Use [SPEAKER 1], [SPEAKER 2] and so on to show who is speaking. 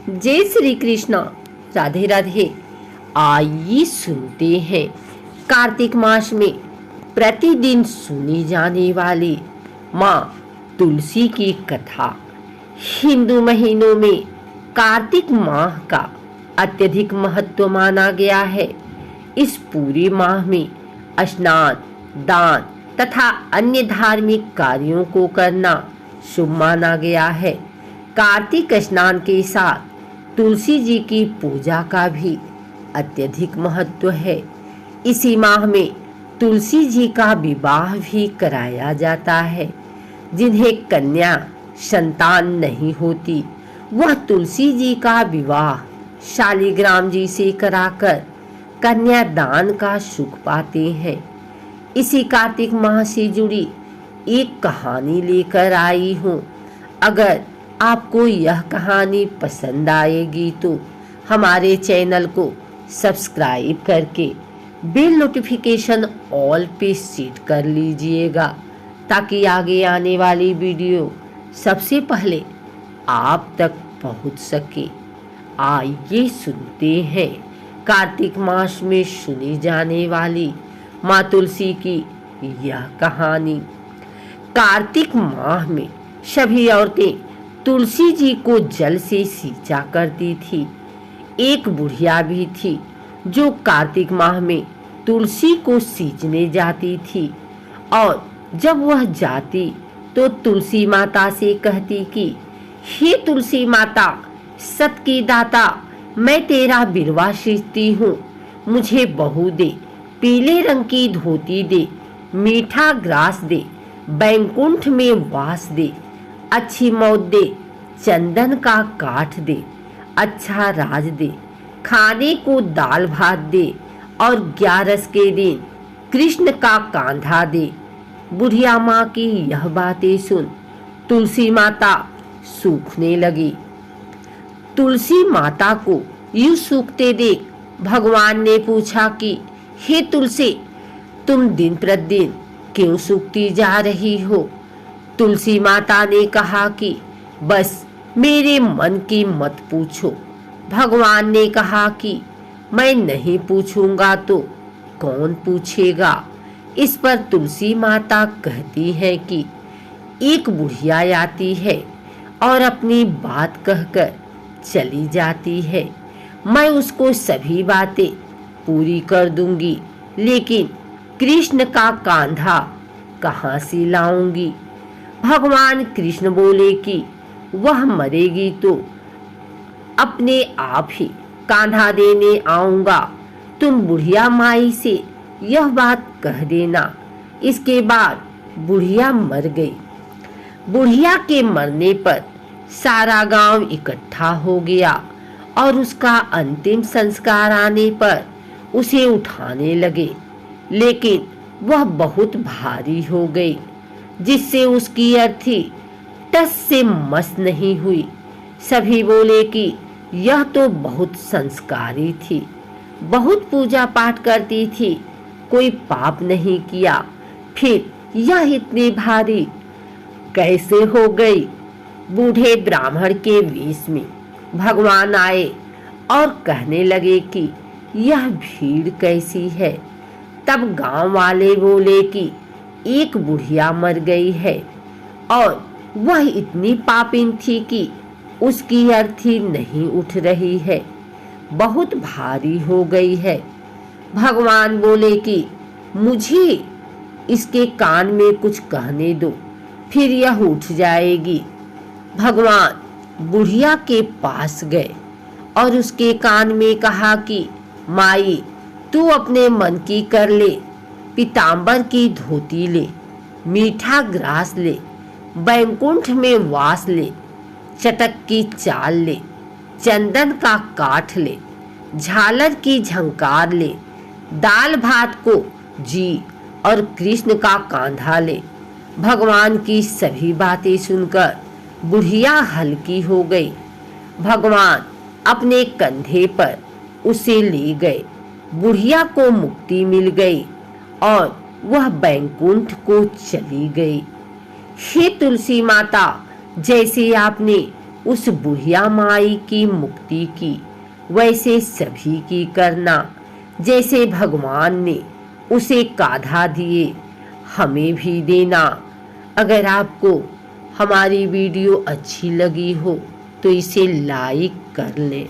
[SPEAKER 1] जय श्री कृष्ण। राधे राधे। आइए सुनते हैं कार्तिक मास में प्रतिदिन सुनी जाने वाली माँ तुलसी की कथा। हिंदू महीनों में कार्तिक माह का अत्यधिक महत्व माना गया है। इस पूरे माह में स्नान, दान तथा अन्य धार्मिक कार्यों को करना शुभ माना गया है। कार्तिक स्नान के साथ तुलसी जी की पूजा का भी अत्यधिक महत्व है। इसी माह में तुलसी जी का विवाह भी कराया जाता है। जिन्हें कन्या संतान नहीं होती, वह तुलसी जी का विवाह शालिग्राम जी से कराकर कन्यादान का सुख पाते हैं। इसी कार्तिक माह से जुड़ी एक कहानी लेकर आई हूँ। अगर आपको यह कहानी पसंद आएगी तो हमारे चैनल को सब्सक्राइब करके बेल नोटिफिकेशन ऑल पे सेट कर लीजिएगा, ताकि आगे आने वाली वीडियो सबसे पहले आप तक पहुंच सके। आइए सुनते हैं कार्तिक मास में सुनी जाने वाली माँ तुलसी की यह कहानी। कार्तिक माह में सभी औरतें तुलसी जी को जल से सींचा करती थी। एक बुढ़िया भी थी जो कार्तिक माह में तुलसी को सींचने जाती थी, और जब वह जाती तो तुलसी माता से कहती कि हे तुलसी माता, सत की दाता, मैं तेरा बिरवा सींचती हूँ, मुझे बहू दे, पीले रंग की धोती दे, मीठा ग्रास दे, बैकुंठ में वास दे, अच्छी मौत दे, चंदन का काठ दे, अच्छा राज दे, खाने को दाल भात दे, और 11 के दिन कृष्ण का कांधा दे। बुढ़िया माँ की यह बातें सुन तुलसी माता सूखने लगी। तुलसी माता को यूं सूखते देख भगवान ने पूछा कि हे तुलसी, तुम दिन प्रतिदिन क्यों सूखती जा रही हो? तुलसी माता ने कहा कि बस मेरे मन की मत पूछो। भगवान ने कहा कि मैं नहीं पूछूंगा तो कौन पूछेगा? इस पर तुलसी माता कहती है कि एक बुढ़िया आती है और अपनी बात कहकर चली जाती है। मैं उसको सभी बातें पूरी कर दूंगी, लेकिन कृष्ण का कांधा कहाँ से लाऊंगी? भगवान कृष्ण बोले कि वह मरेगी तो अपने आप ही कांधा देने आऊंगा। तुम बुढ़िया माई से यह बात कह देना। इसके बाद बुढ़िया मर गई। बुढ़िया के मरने पर सारा गांव इकट्ठा हो गया और उसका अंतिम संस्कार आने पर उसे उठाने लगे, लेकिन वह बहुत भारी हो गई, जिससे उसकी अर्थी टस से मस नहीं हुई। सभी बोले कि यह तो बहुत संस्कारी थी, बहुत पूजा पाठ करती थी, कोई पाप नहीं किया, फिर यह इतनी भारी कैसे हो गई? बूढ़े ब्राह्मण के वेश में भगवान आए और कहने लगे कि यह भीड़ कैसी है? तब गांव वाले बोले कि एक बुढ़िया मर गई है और वह इतनी पापिन थी कि उसकी अर्थी नहीं उठ रही है, बहुत भारी हो गई है। भगवान बोले कि मुझे इसके कान में कुछ कहने दो, फिर यह उठ जाएगी। भगवान बुढ़िया के पास गए और उसके कान में कहा कि माई, तू अपने मन की कर ले, पीतांबर की धोती ले, मीठा ग्रास ले, बैकुंठ में वास ले, चटक की चाल ले, चंदन का काठ ले, झालर की झंकार ले, दाल भात को जी और कृष्ण का कांधा ले। भगवान की सभी बातें सुनकर बुढ़िया हल्की हो गई। भगवान अपने कंधे पर उसे ले गए। बुढ़िया को मुक्ति मिल गई और वह बैकुंठ को चली गई। हे तुलसी माता, जैसे आपने उस बुढ़िया माई की मुक्ति की वैसे सभी की करना, जैसे भगवान ने उसे काढ़ा दिए हमें भी देना। अगर आपको हमारी वीडियो अच्छी लगी हो तो इसे लाइक कर लें।